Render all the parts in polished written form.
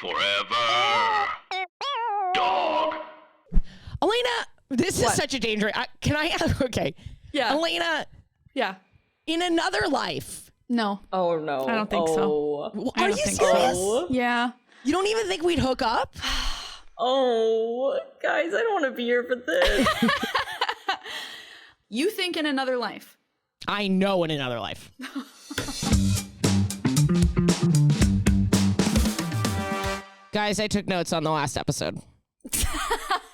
Forever. Dog. ALAYNA, this is such a danger. Okay. Yeah. ALAYNA, Yeah. in another life. No. Oh, no. I don't think so. Are you serious? So. Yeah. You don't even think we'd hook up? Oh, guys, I don't want to be here for this. You think in another life. I know in another life. Guys, I took notes on the last episode.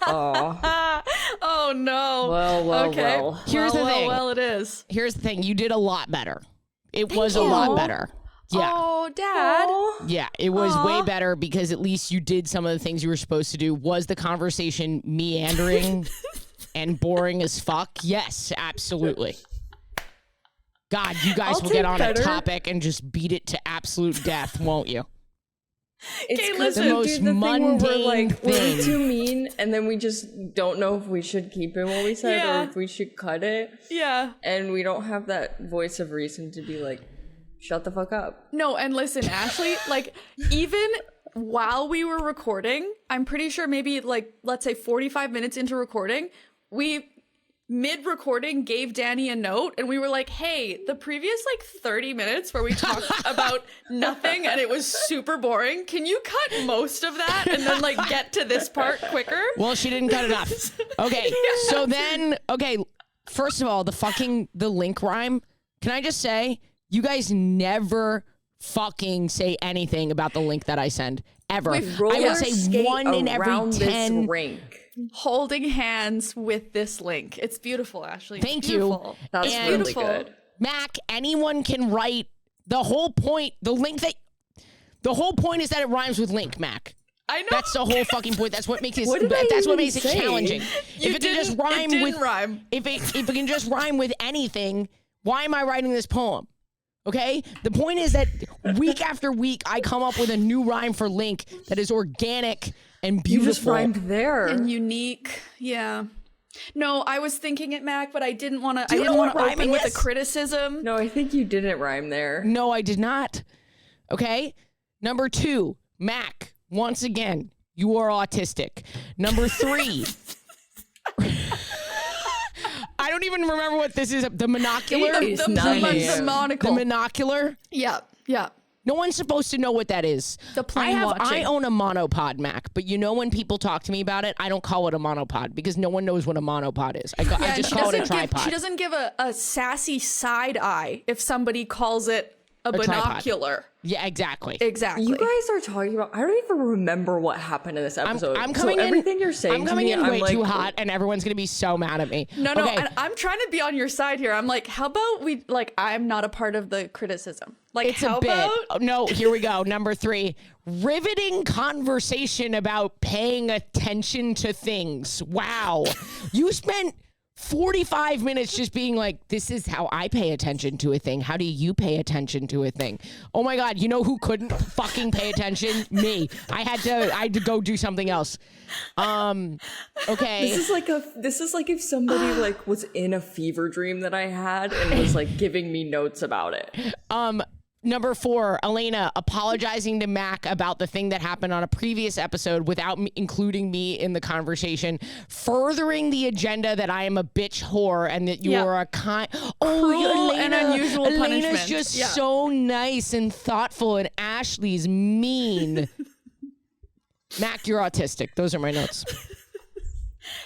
Oh no. Well, okay. well. Here's the thing. Well, it is. Here's the thing. You did a lot better. It was a lot better. Yeah. Oh, Dad. Yeah, it was way better because at least you did some of the things you were supposed to do. Was the conversation meandering and boring as fuck? Yes, absolutely. God, you guys will get on a topic and just beat it to absolute death, won't you? It's Okay, because listen. we The most do the thing where we're mundane like, we're thing. too mean, and then we just don't know if we should keep in what we said Yeah. or if we should cut it. Yeah. And we don't have that voice of reason to be like, shut the fuck up. No, and listen, Ashley, like, even while we were recording, I'm pretty sure maybe, like, let's say 45 minutes into recording, we, mid-recording, gave Danny a note, and we were like, hey, the previous, like, 30 minutes where we talked about nothing and it was super boring, can you cut most of that and then, like, get to this part quicker? Well, she didn't cut enough. Okay, so then, first of all, the link rhyme, can I just say, you guys never fucking say anything about the link that I send, ever. I would say 1 in every 10. Holding hands with this link. It's beautiful, Ashley. Thank beautiful. you. That's And really good. Mac, anyone can write the whole point. The whole point is that it rhymes with link, Mac. I know. That's the whole fucking point. That's what makes it. What did I that's what even makes it say? challenging. If it can just rhyme with, rhyme. if it can just rhyme with anything, why am I writing this poem? Okay? The point is that week after week, I come up with a new rhyme for link that is organic and beautiful. You just rhymed there. And unique. Yeah. No, I was thinking it, Mac, but I didn't want to. I you didn't know want what to open rhyming with a is? criticism. No, I think you didn't rhyme there. No, I did not. Okay? Number 2, Mac, once again, you are autistic. Number 3. I don't even remember what this is. The monocular? It's The monocle. The monocular? Yeah. Yeah. No one's supposed to know what that is. The plane I watching. own a monopod, Mac, but you know when people talk to me about it, I don't call it a monopod because no one knows what a monopod is. I Yeah, just and call it a tripod. she doesn't give a sassy side eye if somebody calls it a binocular. Yeah, exactly. Exactly. You guys are talking about. I don't even remember what happened in this episode. I'm coming so in. everything you're saying I'm coming to me, in way I'm like, too hot, and everyone's gonna be so mad at me. No, Okay. and I'm trying to be on your side here. I'm like, how about we, like, I'm not a part of the criticism. Like, It's how a bit. about? Oh, no, here we go. Number 3, riveting conversation about paying attention to things. Wow. You spent 45 minutes just being like, this is how I pay attention to a thing. How do you pay attention to a thing? Oh my God, you know who couldn't fucking pay attention? Me. I had to go do something else. Okay. This is like if somebody like was in a fever dream that I had and was like giving me notes about it. Number 4, ALAYNA apologizing to Mac about the thing that happened on a previous episode without including me in the conversation, furthering the agenda that I am a bitch whore and that you are a kind. Cruel and unusual ALAYNA's punishment. just Yeah. so nice and thoughtful, and Ashley's mean. Mac, you're autistic. Those are my notes.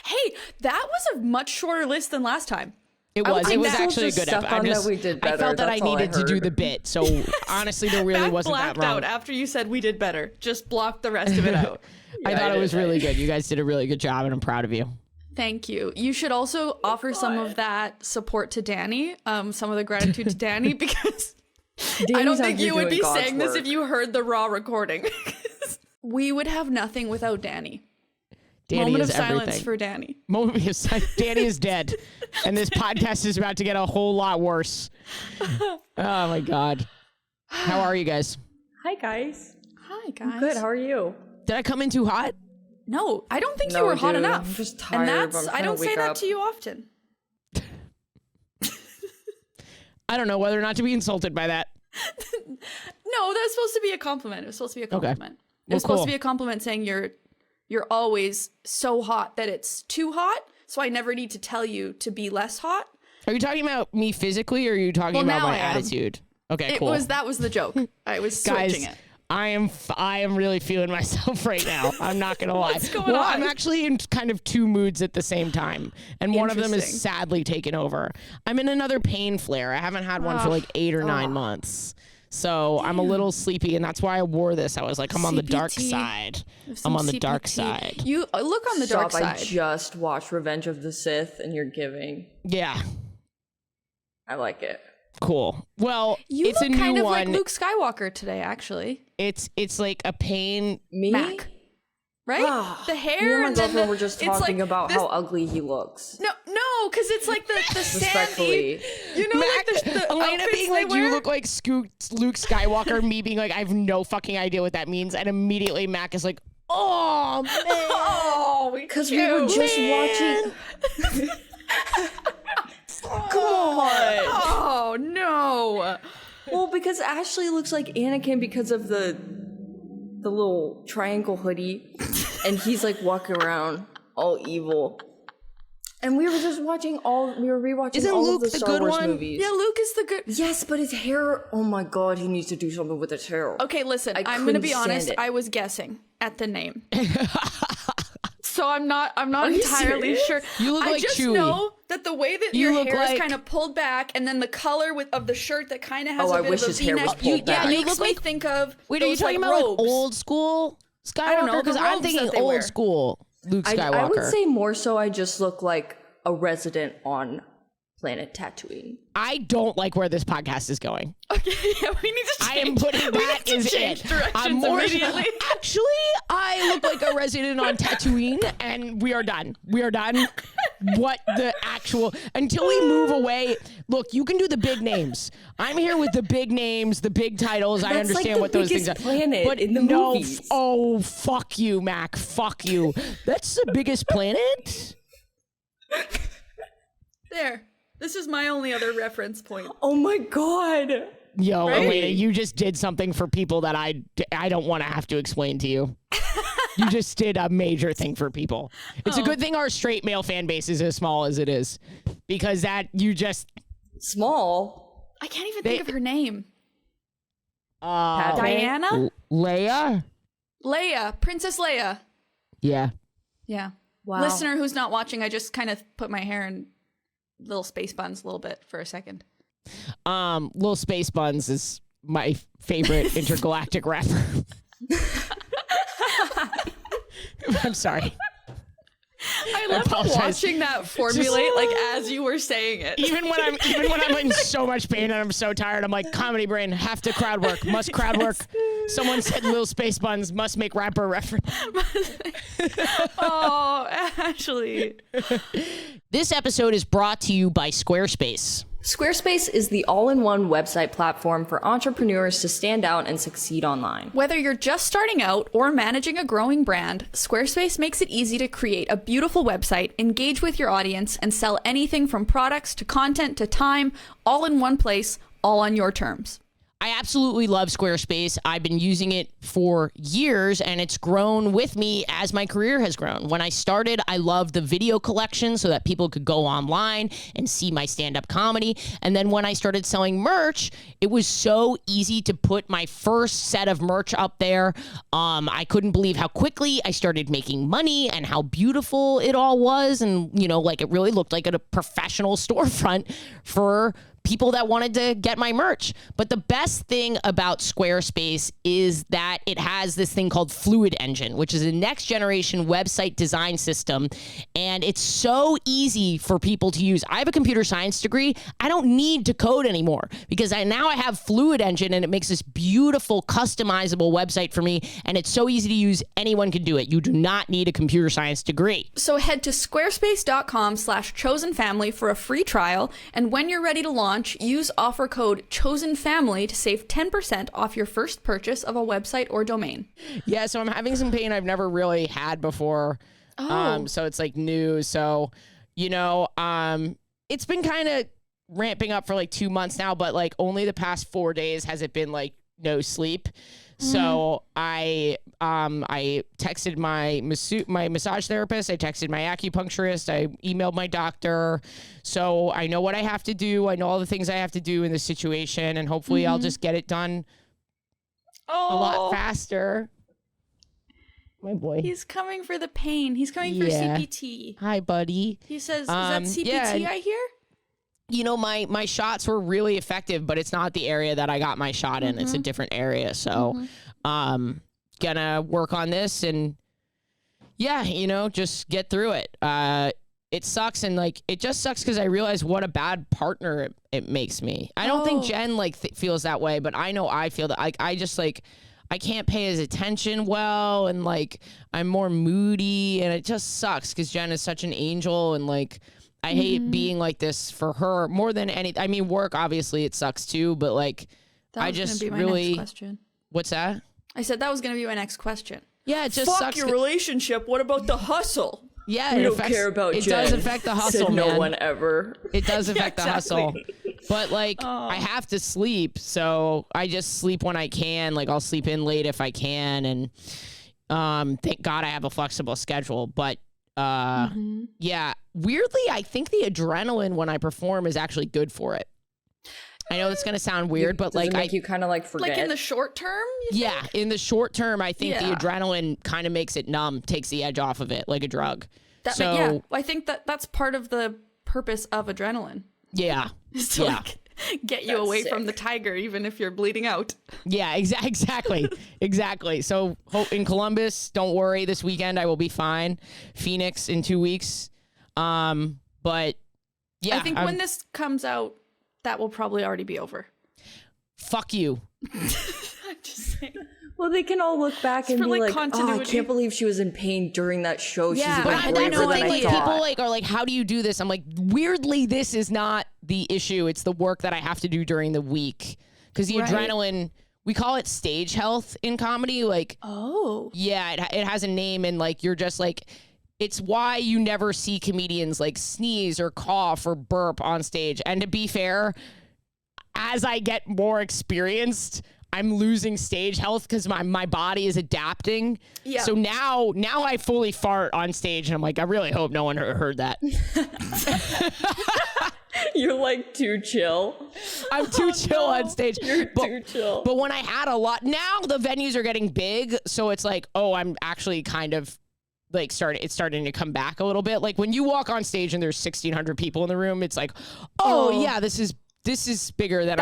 Hey, that was a much shorter list than last time. It I would was. think It was that- actually a Just good stuck episode. on that we did I better. felt that I That's all I needed to do heard. the bit. So honestly, there really Mac wasn't that blacked wrong. out after you said we did better. Just blocked the rest of it out. I thought it was really good. You guys did a really good job, and I'm proud of you. Thank you. You should also offer some of that support to Danny, some of the gratitude to Danny, because I don't think you would be saying this if you heard the raw recording. We would have nothing without Danny. Danny Moment is of silence everything. for Danny. Moment of silence. Danny is dead, and this podcast is about to get a whole lot worse. Oh my God. How are you guys? Hi guys. Hi, guys. Good. How are you? Did I come in too hot? No, I don't think you No, were hot dude, enough. I'm just tired, And but I'm I trying don't to say wake that up. to you often. I don't know whether or not to be insulted by that. No, that's supposed to be a compliment. It was supposed to be a compliment. It was supposed to be a compliment saying you're always so hot that it's too hot, so I never need to tell you to be less hot. Are you talking about me physically, or are you talking about my attitude? Okay, cool. That was the joke. I was switching it. I am really feeling myself right now. I'm not gonna lie. What's going on? I'm actually in kind of two moods at the same time, and one of them is sadly taken over. I'm in another pain flare. I haven't had one for like 8 or 9 months, so I'm a little sleepy, and that's why I wore this. I was like, I'm on the dark side. I'm on the dark side. You look on the dark side. I just watched Revenge of the Sith, and you're giving. Yeah, I like it. Cool. Well, you it's look a new kind of one. like Luke Skywalker today, actually. It's like a pain. Me? Mac. Right? The hair. Me and my and then girlfriend were just talking about how ugly he looks. No, because it's like the Respectfully. sandy. You know, Mac, like the ALAYNA outfits being they like, wear? you look like Luke Skywalker, me being like, I have no fucking idea what that means, and immediately Mac is like, oh man, Oh, Because we were just watching. Come on. Oh no. Well, because Ashley looks like Anakin because of the little triangle hoodie, and he's like walking around all evil. And we were just watching we were rewatching Isn't all Luke of the the Star good Wars one? movies. Yeah, Luke is the good. Yes, but his hair, oh my god, he needs to do something with his hair. Okay, listen, I'm going to couldn't be stand honest. it. I was guessing at the name. So I'm not you entirely serious? sure. You look I like just Chewie. know that the way that You your look hair like- is kind of pulled back, and then the color of the shirt that kind of has Oh, a I bit wish of a his hair was V-neck. pulled back. Yeah, You makes look me like- think of Wait, are you those, talking like, about robes. like old school Skywalker? don't know, the Because I'm robes thinking that they old wear. school Luke Skywalker. I would say more so I just look like a resident on planet Tatooine. I don't like where this podcast is going. Okay, yeah, we need to change. I am putting that we need is to change it. directions I'm more immediately. actually. I look like a resident on Tatooine, and we are done. We are done. What the actual until we move away. Look, you can do the big names. I'm here with the big names, the big titles. I That's understand like the what those things are. biggest planet But in the no, movies. oh fuck you, Mac. Fuck you. That's the biggest planet. There. This is my only other reference point. Oh my god. Yo, Right? ALAYNA, you just did something for people that I don't want to have to explain to you. You just did a major thing for people. It's a good thing our straight male fan base is as small as it is, because that you just Small. I can't even think of her name. Padme? Diana? Leia. Leia. Princess Leia. Yeah. Yeah. Wow. Listener who's not watching, I just kind of put my hair in little space buns a little bit for a second. Lil Space Buns is my favorite intergalactic rapper. I'm sorry. I love apologize. watching that formulate like as you were saying it. Even when I'm in so much pain and I'm so tired, I'm like, comedy brain, have to crowd work, must crowd work. Someone said Lil Space Buns must make rapper reference. Oh, Ashley. This episode is brought to you by Squarespace. Squarespace is the all-in-one website platform for entrepreneurs to stand out and succeed online. Whether you're just starting out or managing a growing brand, Squarespace makes it easy to create a beautiful website, engage with your audience, and sell anything from products to content to time, all in one place, all on your terms. I absolutely love Squarespace. I've been using it for years, and it's grown with me as my career has grown. When I started, I loved the video collection so that people could go online and see my stand-up comedy. And then when I started selling merch, it was so easy to put my first set of merch up there. I couldn't believe how quickly I started making money and how beautiful it all was. And, you know, like it really looked like a professional storefront for people that wanted to get my merch. But the best thing about Squarespace is that it has this thing called Fluid Engine, which is a next generation website design system. And it's so easy for people to use. I have a computer science degree. I don't need to code anymore because now I have Fluid Engine, and it makes this beautiful customizable website for me. And it's so easy to use. Anyone can do it. You do not need a computer science degree. So head to squarespace.com/chosenfamily for a free trial. And when you're ready to launch, use offer code CHOSENFAMILY to save 10% off your first purchase of a website or domain. Yeah, so I'm having some pain I've never really had before. So it's like new. So, you know, it's been kind of ramping up for like 2 months now, but like only the past 4 days has it been like no sleep. So I texted my massage therapist. I texted my acupuncturist. I emailed my doctor. So I know what I have to do. I know all the things I have to do in this situation, and hopefully I'll just get it done a lot faster. My boy. He's coming for the pain. He's coming for CPT. Hi, buddy. He says, is that CPT I hear? You know, my shots were really effective, but it's not the area that I got my shot in. It's a different area. So gonna work on this and just get through it. It sucks, and like it just sucks because I realize what a bad partner it makes me. I don't think Jen feels that way, but I know I feel that I just like I can't pay his attention well, and like I'm more moody, and it just sucks because Jen is such an angel, and like I hate being like this for her more than any. I mean, work obviously it sucks too, but like That was gonna be my next question. What's that? I said that was going to be my next question. Yeah, it just Fuck sucks. your relationship. What about the hustle? Yeah, We it don't affects, care about it Jen. does affect the hustle, Said no man. one ever. It does affect the hustle. Exactly. But like I have to sleep, so I just sleep when I can. Like I'll sleep in late if I can, and thank God I have a flexible schedule. But yeah, weirdly, I think the adrenaline when I perform is actually good for it. I know it's gonna sound weird, but Does like it make you kind of like forget? Like in the short term? in the short term, I think the Yeah. adrenaline kind of makes it numb, takes the edge off of it, like a drug. I think that's part of the purpose of adrenaline. Yeah, Is to like get you That's away sick. from the tiger, even if you're bleeding out. yeah, exactly. So in Columbus, don't worry. This weekend I will be fine. Phoenix in 2 weeks. But yeah, I think when this comes out, that will probably already be over. fuck you. I'm just saying. Well, they can all look back and for, be like, like, "Oh, I continuity." can't believe she was in pain during that show. Yeah, She's but even I braver know than I like, thought." People like are like, how do you do this? I'm like, weirdly, this is not the issue. It's the work that I have to do during the week because the adrenaline. We call it stage health in comedy. Like, yeah, it has a name, and like you're just like. It's why you never see comedians like sneeze or cough or burp on stage. And to be fair, as I get more experienced, I'm losing stage health because my body is adapting. Yeah. So now I fully fart on stage, and I'm like, I really hope no one heard that. You're like too chill. I'm too chill on stage. You're too chill. But when I had a lot, now the venues are getting big, so it's like, oh, I'm actually kind of like it's starting to come back a little bit. Like when you walk on stage and there's 1,600 people in the room, it's like, oh yeah, this is bigger than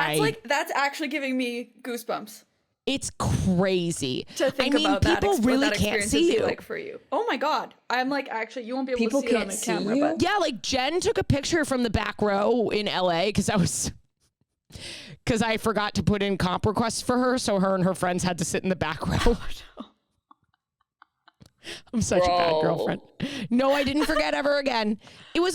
That's actually giving me goosebumps It's crazy. to think about people that. really that can't experience see is you. like for you. Oh my God. I'm like, actually, you won't be able People to see it on can't the see camera, you? but Yeah, like Jen took a picture from the back row in LA because I forgot to put in comp requests for her, so her and her friends had to sit in the back row. I'm such a bad girlfriend. No, I didn't forget ever again. It was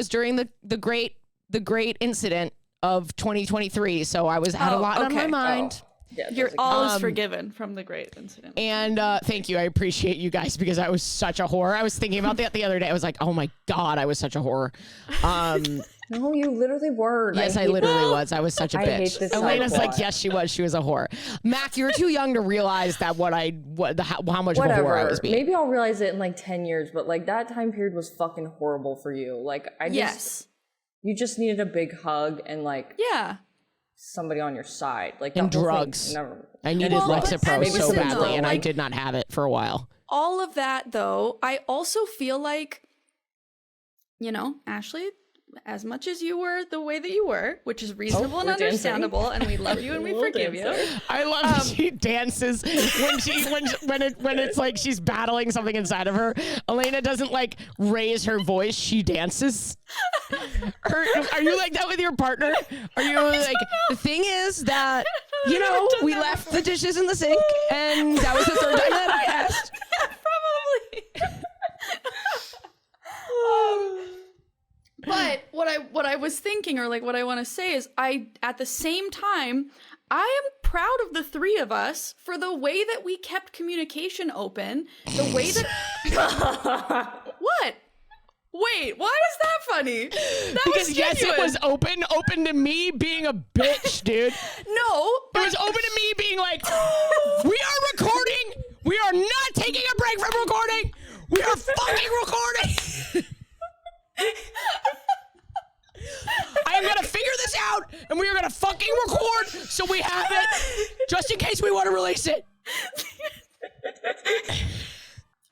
during the great incident of 2023, so I had a lot on my mind. Yeah, you're all is forgiven from the great incident. And thank you. I appreciate you guys because I was such a whore. I was thinking about that the other day. I was like, oh my God, I was such a whore. No, you literally were. Yes, I literally was. I was such a I bitch. hate this Elena's subplot. like, yes, she was. She was a whore. Mac, you're too young to realize that how much of a whore I was being. Maybe I'll realize it in like 10 years, but like that time period was fucking horrible for you. Like you just needed a big hug and like somebody on your side. Like And that whole thing drugs. I needed Well, but Lexapro so listen, badly, though, and I like- did not have it for a while. All of that, though, I also feel like, Ashley, as much as you were the way that you were, which is reasonable and we're dancing. understandable, and we love you and we forgive you. I love that she dances when it's like she's battling something inside of her. Alayna doesn't like raise her voice; she dances. Are you like that with your partner? Are you like the thing is that we left the dishes in the sink, and that was the third time that I asked. Probably. But what I was thinking, or like what I want to say is, at the same time, I am proud of the three of us for the way that we kept communication open, the way that what? Wait, why is that funny? That Because was yes, it genuine. was open to me being a bitch, dude. No, It was open to me being like, we are recording. We are not taking a break from recording. We are fucking recording. I am going to figure this out, and we are going to fucking record so we have it just in case we want to release it.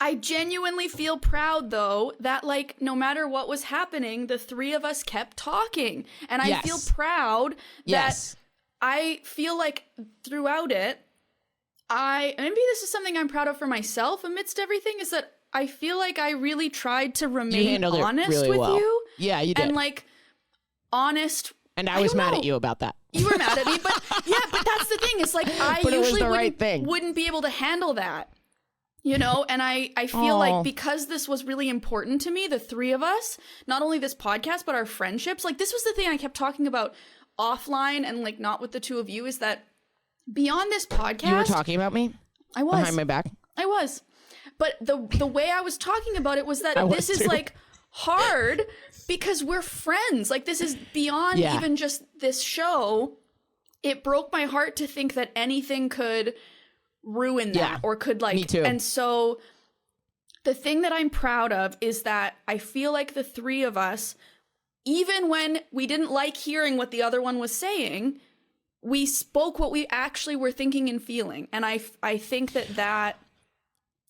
I genuinely feel proud, though, that, like, no matter what was happening, the three of us kept talking. And I Yes. feel proud that Yes. I feel like throughout it, maybe this is something I'm proud of for myself amidst everything, is that I feel like I really tried to remain handled it honest really with well. you. Yeah, you did. And, like, honest. And I was don't mad know. at you about that. You were mad at me, but yeah, but that's the thing. It's like I But it was usually the right thing. wouldn't be able to handle that. You know, and I feel Aw. like because this was really important to me, the three of us, not only this podcast, but our friendships, like this was the thing I kept talking about offline and like not with the two of you, is that beyond this podcast, You were talking about me I was. behind my back. I was. But the way I was talking about it was that I was this is too. like hard because we're friends. Like this is beyond Yeah. even just this show. It broke my heart to think that anything could ruin that Yeah. or could like Me too. And so the thing that I'm proud of is that I feel like the three of us, even when we didn't like hearing what the other one was saying, we spoke what we actually were thinking and feeling. And I think that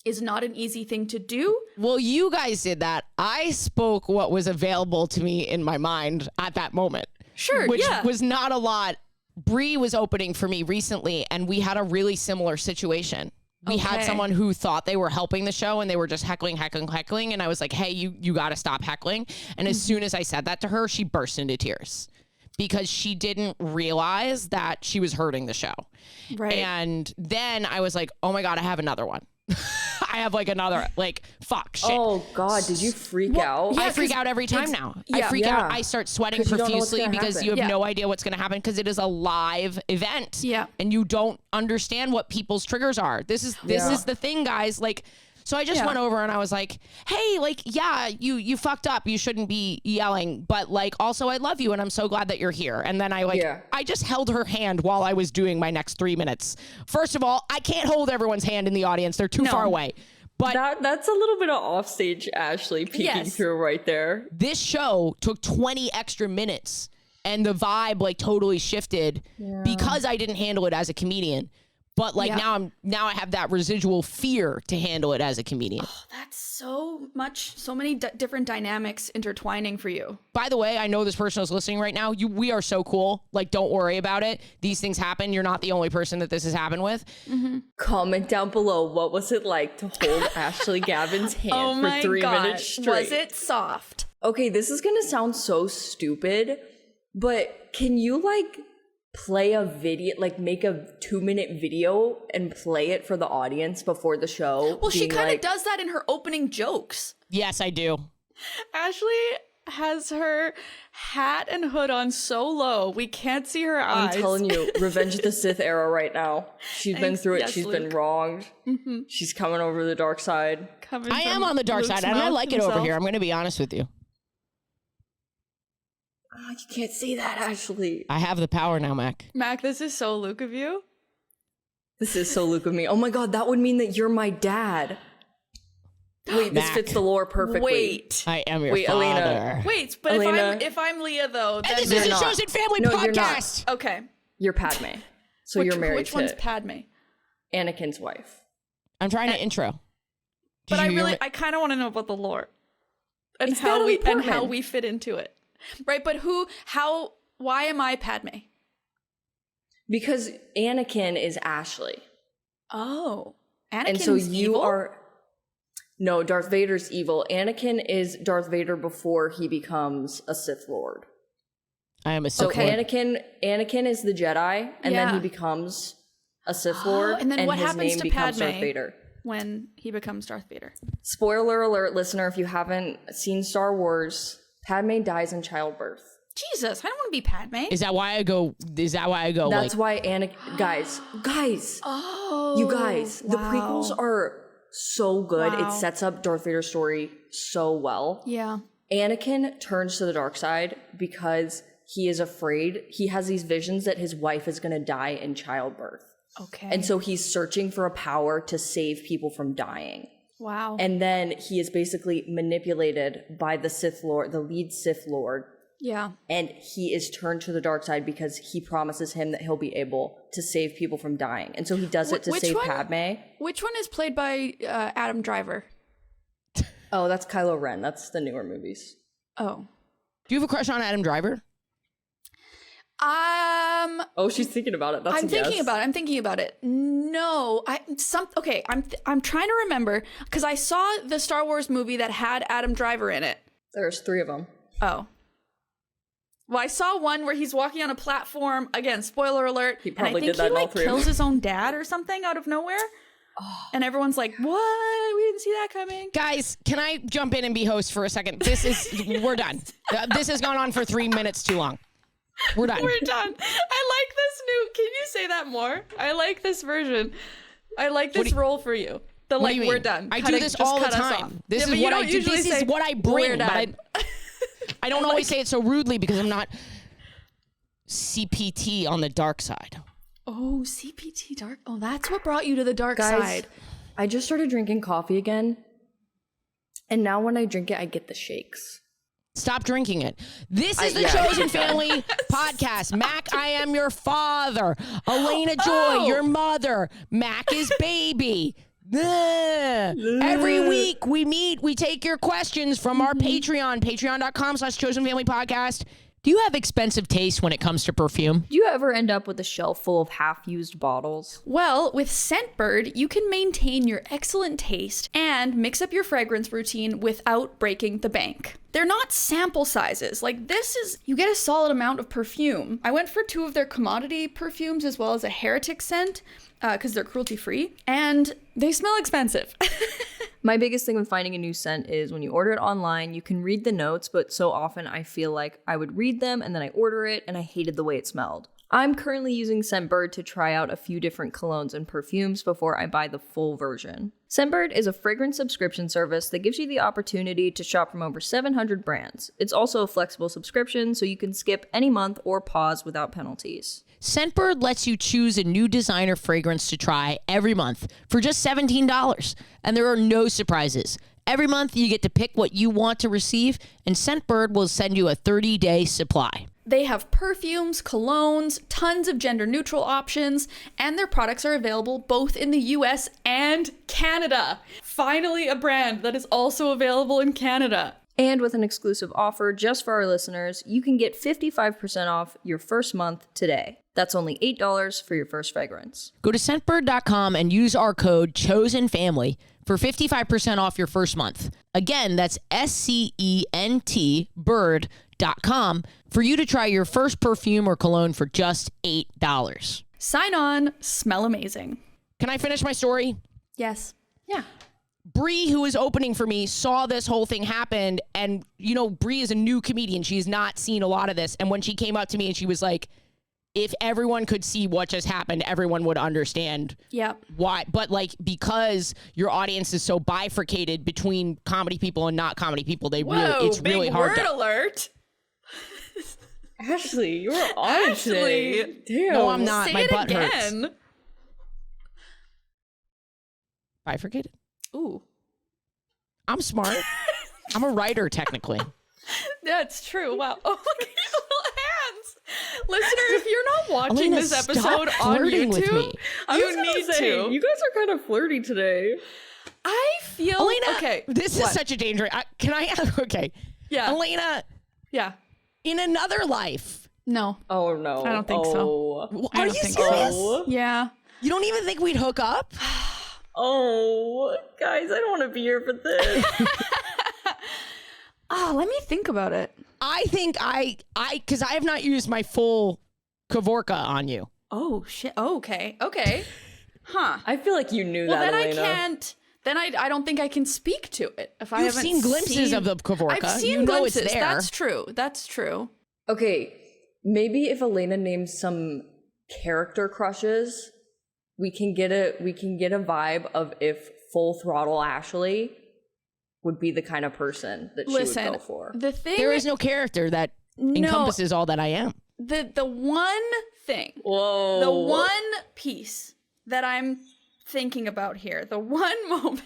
is not an easy thing to do. Well, you guys did that. I spoke what was available to me in my mind at that moment. Sure, Which yeah. was not a lot. Bree was opening for me recently, and we had a really similar situation. We had Okay. someone who thought they were helping the show, and they were just heckling. And I was like, hey, you got to stop heckling. And as soon as I said that to her, she burst into tears because she didn't realize that she was hurting the show. Right. And then I was like, oh my God, I have another one. I have like another, like, fuck, shit. Oh God, did you freak out? yeah, I freak 'cause out every time now. I yeah. freak out. Yeah. I start sweating 'Cause you don't know what's profusely gonna because happen. you have Yeah. no idea what's going to happen because it is a live event. Yeah. And you don't understand what people's triggers are. This is the thing, guys. Like, so I just Yeah. went over and I was like, hey, like, yeah, you fucked up. You shouldn't be yelling. But like, also I love you and I'm so glad that you're here. And then I just held her hand while I was doing my next 3 minutes. First of all, I can't hold everyone's hand in the audience. They're too far away. But That's a little bit of offstage Ashley peeking Yes. through right there. this show took 20 extra minutes and the vibe like totally shifted because I didn't handle it as a comedian. But like Yeah. now I have that residual fear to handle it as a comedian. That's so many different dynamics intertwining for you. By the way, I know this person is listening right now. We are so cool. Like, don't worry about it. These things happen. You're not the only person that this has happened with. Comment down below, what was it like to hold Ashley Gavin's hand Oh for my 3 God. minutes straight? Was it soft? Okay, this is gonna sound so stupid, but can you like play a video, like make a 2-minute video and play it for the audience before the show? Well, she being kind of like, does that in her opening jokes. Yes, I do. Ashley has her hat and hood on so low we can't see her eyes. I'm telling you, Revenge of the Sith era right now. She's been through it. Yes, She's been Luke. wronged. She's coming over the dark side. Coming I am from on the dark Luke's side, and I mouth like it over himself. here. I'm going to be honest with you. Oh, you can't say that, Ashley. I have the power now, Mac. Mac, this is so Luke of you. This is so Luke of me. Oh my God, that would mean that you're my dad. Wait, this Mac. fits the lore perfectly. Wait. I am your Wait, father. ALAYNA. Wait, but ALAYNA. if I'm Leah though, then And this You're is a not. Chosen Family No, you're not. podcast. okay. You're Padme. So you're married Which one's to Padme? Anakin's wife. I'm trying to intro. Did But I you hear really, me? I kind of want to know about the lore and It's how Natalie we and how Portman. we fit into it, right? But why am I Padme? Because Anakin is Ashley. Oh, Anakin's And so you evil? are... No, Darth Vader's evil. Anakin is Darth Vader before he becomes a Sith Lord. I am a So Sith Lord. Anakin is the Jedi, and then Yeah. he becomes a Sith Lord, and then what his happens name to becomes Padme? Darth Vader. when he becomes Darth Vader. Spoiler alert, listener, if you haven't seen Star Wars, Padme dies in childbirth. Jesus, I don't want to be Padme. Is that why I go? Is that why I go? That's like, why Anakin... Guys, Oh, you guys, the wow. prequels are so good. Wow. It sets up Darth Vader's story so well. Yeah. Anakin turns to the dark side because he is afraid. He has these visions that his wife is going to die in childbirth. Okay. And so he's searching for a power to save people from dying. Wow. And then he is basically manipulated by the Sith Lord, the lead Sith Lord. Yeah. And he is turned to the dark side because he promises him that he'll be able to save people from dying. And so he does it to save Padme. Which one is played by Adam Driver? Oh, that's Kylo Ren. That's the newer movies. Oh. Do you have a crush on Adam Driver? Oh, she's thinking about it. That's I'm thinking about it. No, I'm trying to remember because I saw the Star Wars movie that had Adam Driver in it. There's 3 of them. Oh. Well, I saw one where he's walking on a platform. Again, spoiler alert. He probably and I think did that he in all like 3 of kills them. his own dad or something out of nowhere. Oh. And everyone's like, "What? We didn't see that coming." Guys, can I jump in and be host for a second? We're done. This has gone on for 3 minutes too long. We're done. We're done. I like this new. Can you say that more? I like this version. I like this role for you. The What do you we're mean? done. I do this all the time. This is what I do. This is what I bring. But I don't always say it so rudely because I'm not CPT on the dark side. Oh, CPT dark. Oh, that's what brought you to the dark side. I just started drinking coffee again. And now when I drink it, I get the shakes. Stop drinking it. This is the Chosen Family podcast. Mac, I am your father. Alayna Joy, your mother. Mac is baby. Every week we meet, we take your questions from our Patreon, patreon.com/Chosen Family Podcast. Do you have expensive taste when it comes to perfume? Do you ever end up with a shelf full of half-used bottles? Well, with Scentbird, you can maintain your excellent taste and mix up your fragrance routine without breaking the bank. They're not sample sizes. Like this is, you get a solid amount of perfume. I went for 2 of their commodity perfumes as well as a heretic scent because they're cruelty-free and they smell expensive. My biggest thing with finding a new scent is when you order it online, you can read the notes, but so often I feel like I would read them and then I order it and I hated the way it smelled. I'm currently using Scentbird to try out a few different colognes and perfumes before I buy the full version. Scentbird is a fragrance subscription service that gives you the opportunity to shop from over 700 brands. It's also a flexible subscription, so you can skip any month or pause without penalties. Scentbird lets you choose a new designer fragrance to try every month for just $17. And there are no surprises. Every month you get to pick what you want to receive, and Scentbird will send you a 30-day supply. They have perfumes, colognes, tons of gender-neutral options, and their products are available both in the US and Canada. Finally, a brand that is also available in Canada. And with an exclusive offer just for our listeners, you can get 55% off your first month today. That's only $8 for your first fragrance. Go to Scentbird.com and use our code CHOSENFAMILY for 55% off your first month. Again, that's SCENT bird.com for you to try your first perfume or cologne for just $8. Sign on, smell amazing. Can I finish my story? Yes. Yeah. Bree, who is opening for me, saw this whole thing happen. And, you know, Bree is a new comedian. She's not seen a lot of this. And when she came up to me and she was like, if everyone could see what just happened, everyone would understand why. But like, because your audience is so bifurcated between comedy people and not comedy people, it's really hard. Word alert. Ashley, you're on today. Damn. No, I'm not. Say My it butt again. hurts. Bifurcated? Ooh. I'm smart. I'm a writer, technically. That's true. Wow. Oh, look at your little hands. Listener, if you're not watching Alayna, this episode stop on flirting with YouTube, me. you need to. You guys are kind of flirty today. I feel Alayna, okay. this is What? such a danger. Okay. Yeah. Alayna, Yeah. in another life. No. Oh, no. I don't think so. Are you serious? Yeah. You don't even think we'd hook up? Oh, guys, I don't want to be here for this. Oh, let me think about it. I think because I have not used my full Kavorka on you. Oh shit. Oh, okay. Okay. Huh. I feel like you knew Well, that, then Alayna. I can't. Then I don't think I can speak to it if I You've haven't seen glimpses of the Kavorka. I've seen You know glimpses. it's there. That's true. That's true. Okay, maybe if Alayna names some character crushes, we can get a vibe of if Full Throttle Ashley would be the kind of person that she Listen, would go for. the thing There is no character that encompasses all that I am. the one thing, Whoa. the one piece that I'm thinking about here, the one moment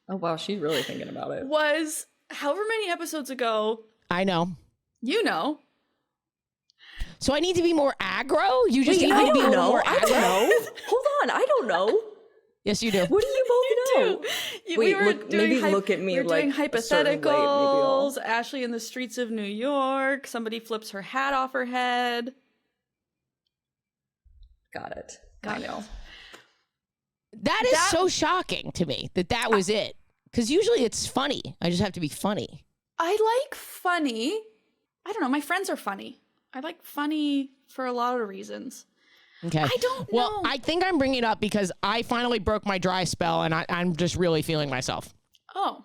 Oh, wow, she's really thinking about it. was however many episodes ago, I know. you know. So I need to be more aggro? You just Wait, need I me to be a don't little know. more I aggro? don't know. Hold on, I don't know. Yes, you do. What do you both know? We Wait, were look, doing maybe look at me we were doing like a certain way, maybe hypotheticals. Ashley in the streets of New York. Somebody flips her hat off her head. Got it. I know. That is so shocking to me that was it. Because usually it's funny. I just have to be funny. I like funny. I don't know. My friends are funny. I like funny for a lot of reasons. Okay. I don't Well, know. I think I'm bringing it up because I finally broke my dry spell and I'm just really feeling myself. Oh.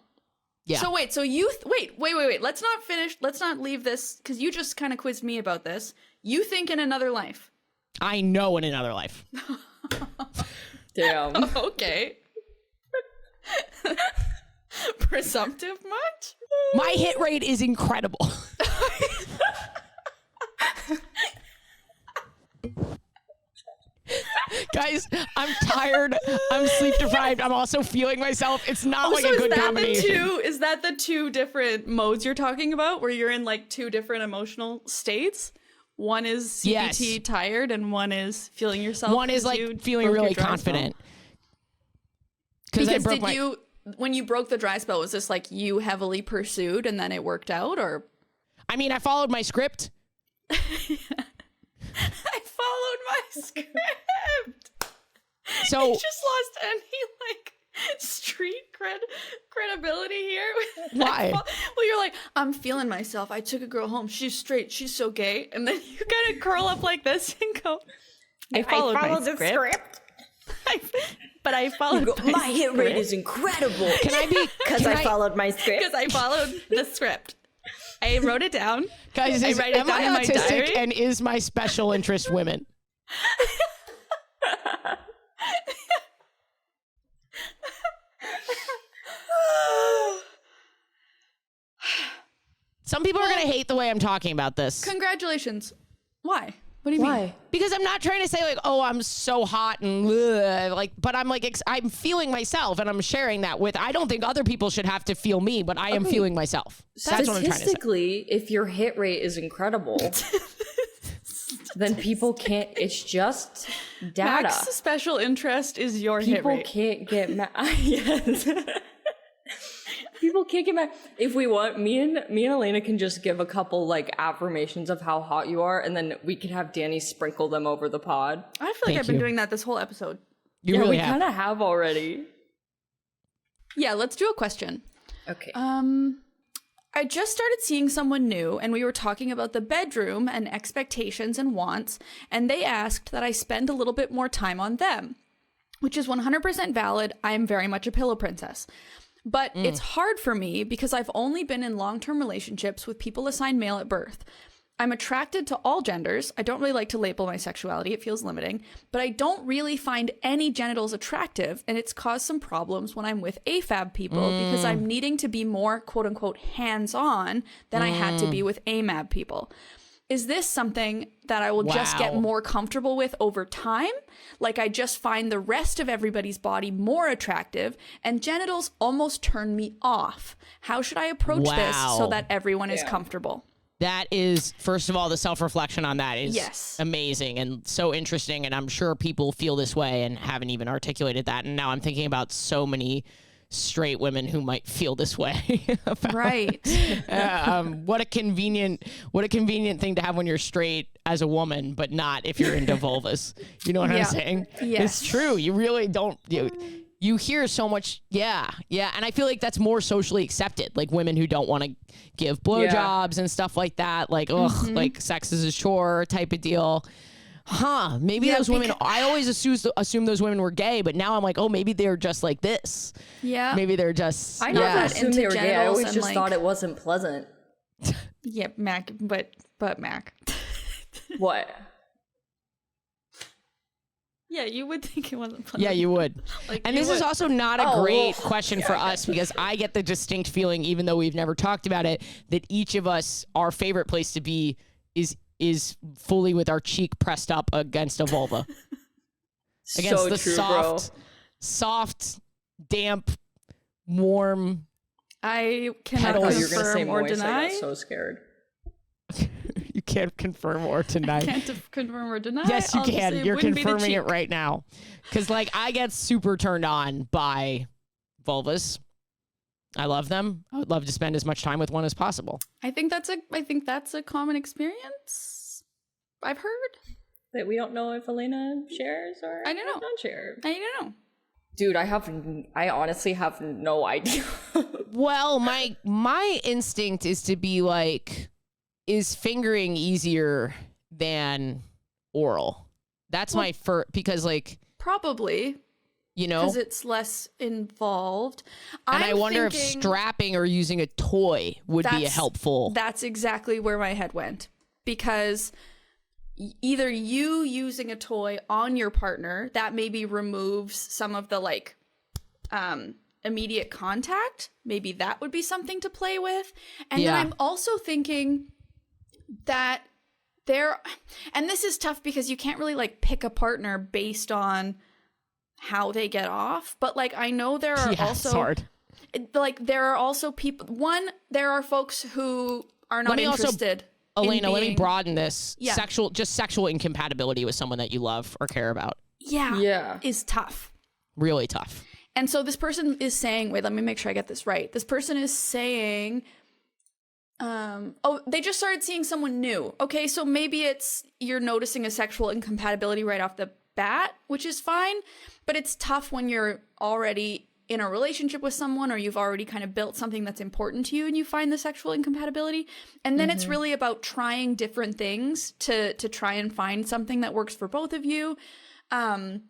Yeah. So wait. So you wait. Let's not finish. Let's not leave this because you just kind of quizzed me about this. You think in another life. I know in another life. Damn. Okay. Presumptive much? My hit rate is incredible. Guys, I'm tired. I'm sleep deprived. I'm also feeling myself. It's not like So a good combination. is that the two different modes you're talking about where you're in like two different emotional states? One is CBT Yes. tired and one is feeling yourself. One is because you like feeling broke your really dry confident. spell? Because I Because broke did my. you when you broke the dry spell, was this like you heavily pursued and then it worked out, or I mean, I followed my script. I followed my script. So You just lost any like street credibility here. Why? Well, you're like, I'm feeling myself. I took a girl home. She's straight. She's so gay. And then you kind of curl up like this and go, I followed my script. But I followed My hit rate is incredible. can I be? Because can I followed my script. because I followed the script. I wrote it down. Guys, I write it am down I in my autistic diary. and is my special interest women? Some people are going to hate the way I'm talking about this. Congratulations. Why? What do you mean? Why? Because I'm not trying to say like, oh, I'm so hot and like, but I'm like, I'm feeling myself and I'm sharing that with, I don't think other people should have to feel me, but I am feeling myself. That's what I'm trying to say. Statistically, if your hit rate is incredible, then people can't, it's just data. Max's special interest is your hit People rate. can't get mad. Yes. People can't get mad. If we want, me and Alayna can just give a couple like affirmations of how hot you are, and then we can have Danny sprinkle them over the pod. I feel like Thank I've been you. doing that this whole episode. You Yeah, really we have. kind of have already. Yeah, let's do a question. Okay. I just started seeing someone new, and we were talking about the bedroom and expectations and wants, and they asked that I spend a little bit more time on them, which is 100% valid. I am very much a pillow princess. But it's hard for me because I've only been in long-term relationships with people assigned male at birth. I'm attracted to all genders. I don't really like to label my sexuality. It feels limiting. But I don't really find any genitals attractive, and it's caused some problems when I'm with AFAB people because I'm needing to be more quote-unquote hands-on than I had to be with AMAB people. Is this something that I will just get Wow. more comfortable with over time? Like I just find the rest of everybody's body more attractive and genitals almost turn me off. How should I approach this so Wow. that everyone is comfortable? That is, first of all, the self-reflection on that is Yes. amazing and so interesting. And I'm sure people feel this way and haven't even articulated that. And now I'm thinking about so many straight women who might feel this way. about- Right. what a convenient thing to have when you're straight as a woman, but not if you're into vulvas. You know what Yeah. I'm saying? Yes. It's true. You really don't. You hear so much. Yeah. And I feel like that's more socially accepted. Like women who don't want to give blowjobs and stuff like that. Like, like sex is a chore type of deal. Huh? Maybe those women. I always assume those women were gay, but now I'm like, oh, maybe they're just like this. Yeah. Maybe they're just. I never Yeah. assumed Into they were gay. I genitals always and, just like- thought it wasn't pleasant. Yeah, Mac, but Mac. What? Yeah, you would think it wasn't fun. Yeah, you would. Like, And you this is would. also not a Oh, great well, question for us because I get the distinct feeling, even though we've never talked about it, that each of us, our favorite place to be is fully with our cheek pressed up against a vulva. Against So the true, soft, damp, warm. I cannot Petals. bro. You're gonna say confirm or moist. deny. I got so scared. You can't confirm or deny. Can't confirm or deny. Yes, you I'll just say can. You're wouldn't be the confirming it cheek. right now. Because, like, I get super turned on by vulvas. I love them. I would love to spend as much time with one as possible. I think that's a common experience. I've heard. That we don't know if ALAYNA shares or I don't know. don't share. I don't know. Dude, I honestly have no idea. Well, my instinct is to be like, is fingering easier than oral? That's my first, because, like, Probably you know, because it's less involved. and I wonder if thinking strapping or using a toy would be a that's- helpful. That's exactly where my head went, because either you using a toy on your partner that maybe removes some of the like immediate contact, maybe that would be something to play with. And Yeah. then I'm also thinking that and this is tough because you can't really like pick a partner based on how they get off, but like I know there are yeah, also it's hard. like there are also people, there are folks who are not Let me also- interested in ALAYNA, let me being- broaden this. Yeah. Sexual incompatibility with someone that you love or care about. Yeah. is tough. Really tough. And so this person is saying, wait, let me make sure I get this right. This person is saying, they just started seeing someone new. Okay, so maybe it's you're noticing a sexual incompatibility right off the bat, which is fine, but it's tough when you're already in a relationship with someone or you've already kind of built something that's important to you and you find the sexual incompatibility. And then it's really about trying different things to try and find something that works for both of you. The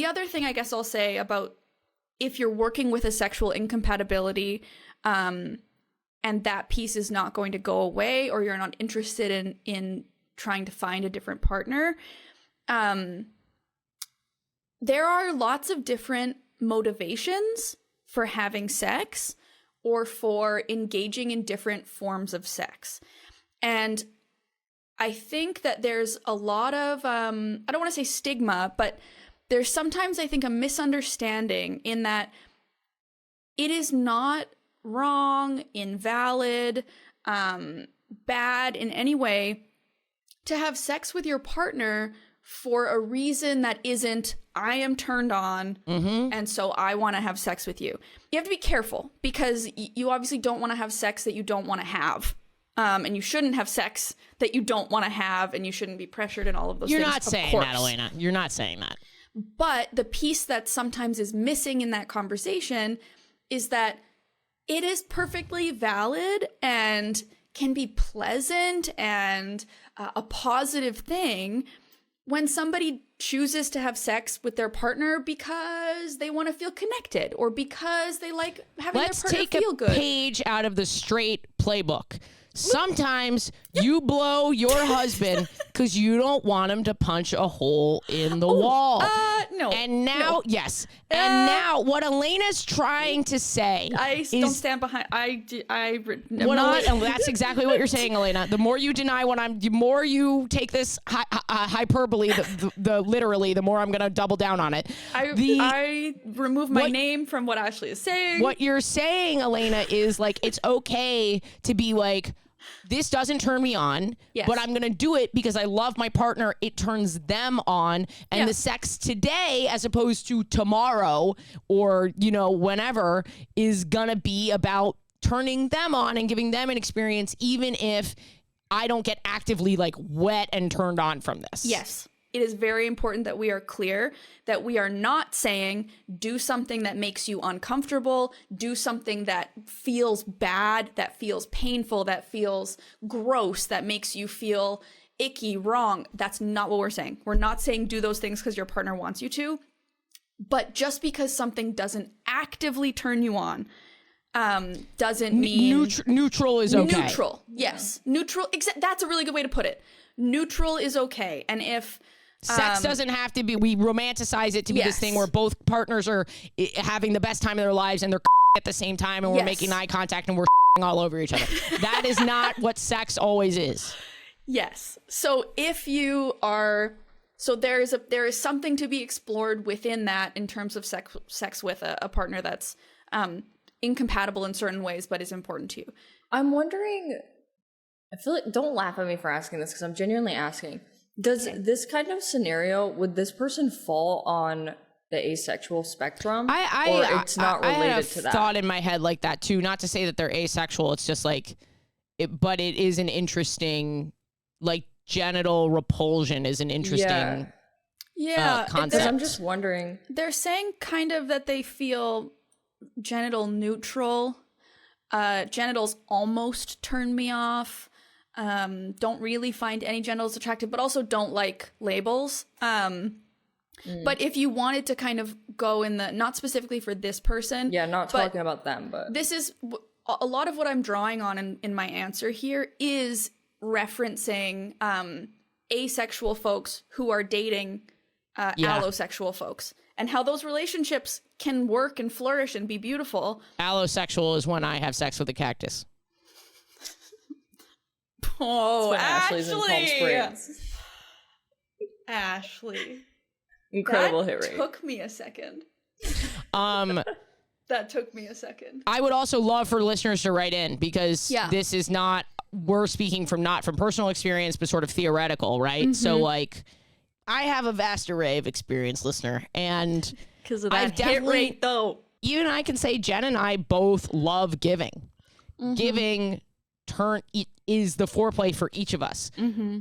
other thing I guess I'll say about if you're working with a sexual incompatibility, and that piece is not going to go away, or you're not interested in trying to find a different partner, there are lots of different motivations for having sex or for engaging in different forms of sex. And I think that there's a lot of, I don't want to say stigma, but there's sometimes, I think, a misunderstanding in that it is not wrong, invalid, bad in any way to have sex with your partner for a reason that isn't, I am turned on, and so I want to have sex with you. You have to be careful because you obviously don't want to have sex that you don't want to have. And you shouldn't have sex that you don't want to have, and you shouldn't be pressured and all of those You're things. not saying that, ALAYNA. You're not saying that. But the piece that sometimes is missing in that conversation is that it is perfectly valid and can be pleasant and a positive thing when somebody chooses to have sex with their partner because they want to feel connected or because they like having Let's their partner take feel a good. page out of the straight playbook. Sometimes you blow your husband because you don't want him to punch a hole in the wall. No. And now, no. yes. And now, what Elena's trying to say I don't stand behind. that's exactly what you're saying, ALAYNA. The more you deny the more you take this hyperbole, the literally, the more I'm going to double down on it. I remove my name from what Ashley is saying. What you're saying, ALAYNA, is like it's okay to be like, this doesn't turn me on, Yes. but I'm going to do it because I love my partner. It turns them on. And Yeah. the sex today, as opposed to tomorrow or, whenever, is going to be about turning them on and giving them an experience, even if I don't get actively like wet and turned on from this. Yes. It is very important that we are clear that we are not saying do something that makes you uncomfortable, do something that feels bad, that feels painful, that feels gross, that makes you feel icky, wrong. That's not what we're saying. We're not saying do those things because your partner wants you to. But just because something doesn't actively turn you on doesn't mean... Neutral is okay. Neutral, yes. Neutral, that's a really good way to put it. neutral is okay. And if sex doesn't have to be, we romanticize it to be this thing where both partners are having the best time of their lives and they're at the same time and we're making eye contact and we're all over each other. That is not what sex always is. Yes. So if you are, so there is something to be explored within that in terms of sex with a partner that's incompatible in certain ways, but is important to you. I'm wondering, I feel like, don't laugh at me for asking this because I'm genuinely asking. Does this kind of scenario, would this person fall on the asexual spectrum? Or it's not related I had a to that? thought in my head like that too. Not to say that they're asexual. It's just like, but it is an interesting, like genital repulsion is an interesting concept. Because I'm just wondering. They're saying kind of that they feel genital neutral. Genitals almost turn me off. Don't really find any genitals attractive, but also don't like labels. But if you wanted to kind of go in the, not specifically for this person. Yeah, not talking about them, but. This is, a lot of what I'm drawing on in my answer here is referencing asexual folks who are dating allosexual folks. And how those relationships can work and flourish and be beautiful. Allosexual is when I have sex with a cactus. Oh, Ashley's in Palm Springs. Ashley. Incredible hit rate. Took me a second. That took me a second. I would also love for listeners to write in because this is not, we're speaking from not from personal experience, but sort of theoretical, right? So like, I have a vast array of experience, listener, and because of that hit rate, though. You and I can say Jen and I both love giving. Giving is the foreplay for each of us,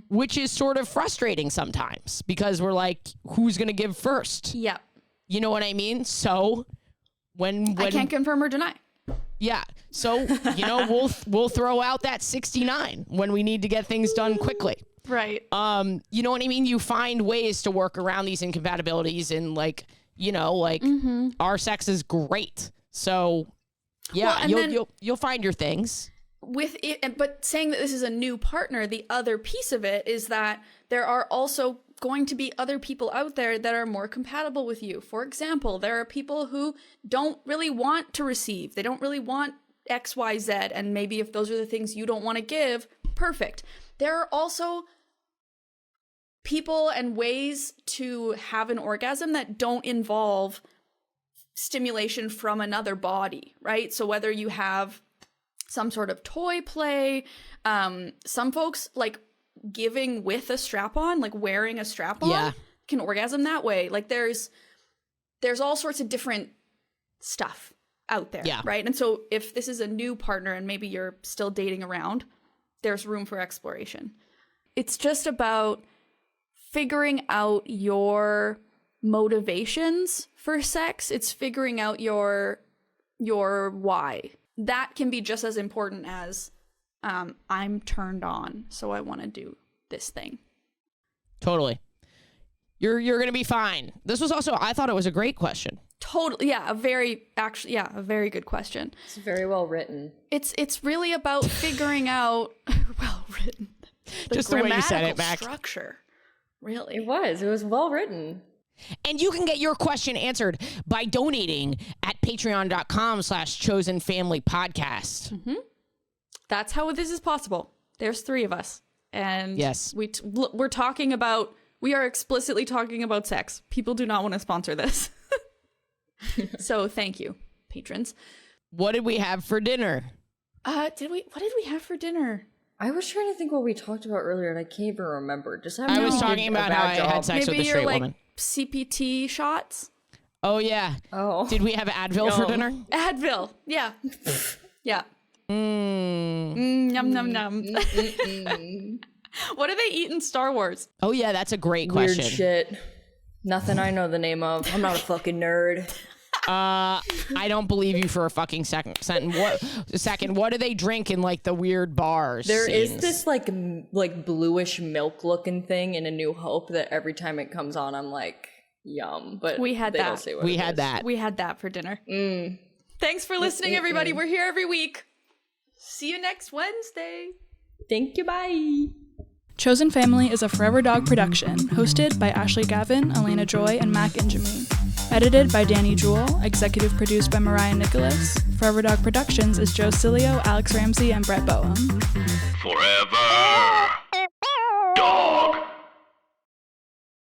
which is sort of frustrating sometimes because we're like, who's going to give first? Yeah. You know what I mean? So when I can't confirm or deny. Yeah. So, you know, we'll throw out that 69 when we need to get things done quickly. Right. You know what I mean? You find ways to work around these incompatibilities and like, you know, like our sex is great. So yeah, you'll find your things. With it, but saying that this is a new partner, the other piece of it is that there are also going to be other people out there that are more compatible with you. For example, there are people who don't really want to receive. They don't really want X, Y, Z. And maybe if those are the things you don't want to give, perfect. There are also people and ways to have an orgasm that don't involve stimulation from another body, right? So whether you have some sort of toy play, some folks like giving with a strap-on, like wearing a strap-on, can orgasm that way. Like there's all sorts of different stuff out there, right? And so if this is a new partner and maybe you're still dating around, there's room for exploration. It's just about figuring out your motivations for sex. It's figuring out your why. That can be just as important as I'm turned on, so I want to do this thing. Totally. You're going to be fine. This was also, I thought it was a great question. Totally. Yeah, a very good question. It's very well written. It's really about figuring out well written. Just the way you said it back. Structure. Really. It was well written. And you can get your question answered by donating at patreon.com/chosenfamilypodcast. That's how this is possible. There's 3 of us. And yes, we're talking about, we are explicitly talking about sex. People do not want to sponsor this. So thank you, patrons. What did we have for dinner? What did we have for dinner? I was trying to think what we talked about earlier, and I can't even remember. I was talking about how I had sex with a straight woman. CPT shots? Oh, yeah. Oh. Did we have Advil for dinner? Advil. Yeah. Yeah. Yum, num, num. What do they eat in Star Wars? Oh, yeah, that's a great question. Weird shit. Nothing I know the name of. I'm not a fucking nerd. I don't believe you for a fucking second. What do they drink in like the weird bars? There scenes? is this like bluish milk looking thing in A New Hope that every time it comes on, I'm like, yum. But we had they that. Don't say what we it had is. that. We had that for dinner. Thanks for listening, everybody. We're here every week. See you next Wednesday. Thank you. Bye. Chosen Family is a Forever Dog production, hosted by Ashley Gavin, ALAYNA Joy, and Mac INGEMI. Edited by Danny Jewell, executive produced by Mariah Nicholas. Forever Dog Productions is Joe Cilio, Alex Ramsey, and Brett Boehm. Forever